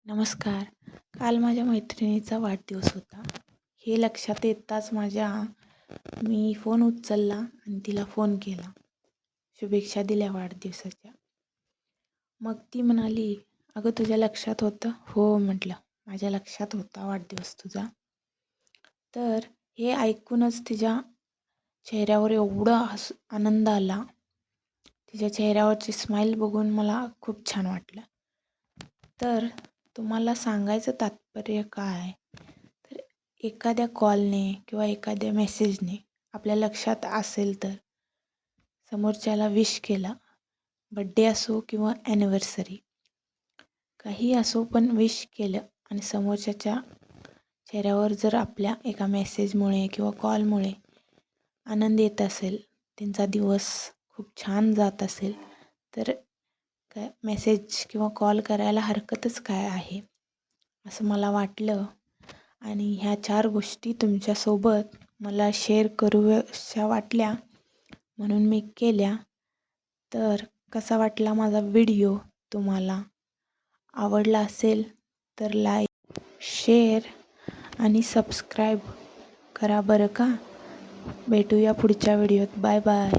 नमस्कार. काल माझ्या मैत्रिणीचा वाढदिवस होता. हे लक्षात येताच मी फोन उचलला आणि तिला फोन केला. शुभेच्छा दिल्या वाढदिवसाच्या. मग ती म्हणाली, "अगं तुझ्या लक्षात होतं?" "हो," म्हटलं, "माझ्या लक्षात होता वाढदिवस तुझा." तर हे ऐकूनच तिच्या चेहऱ्यावर एवढा आनंद आला. तिच्या चेहऱ्यावरची स्माईल बघून मला खूप छान वाटलं. तर तुम्हाला सांगायचं तात्पर्य काय? तर एखाद्या कॉलने किंवा एखाद्या मेसेजने आपल्या लक्षात असेल तर समोरच्याला विश केला. बड्डे असो किंवा ॲनिव्हर्सरी काही असो, पण विश केलं आणि समोरच्याच्या चेहऱ्यावर जर आपल्या एका मेसेजमुळे किंवा कॉलमुळे आनंद येत असेल, त्यांचा दिवस खूप छान जात असेल, तर काय मेसेज किंवा कॉल करायला हरकतच काय आहे, असं मला वाटलं. आणि ह्या 4 गोष्टी तुमच्यासोबत मला शेअर करूशा वाटल्या म्हणून मी केल्या. तर कसा वाटला माझा व्हिडिओ तुम्हाला? आवडला असेल तर लाईक, शेअर आणि सबस्क्राईब करा बरं का. भेटूया पुढच्या व्हिडिओत. Bye bye.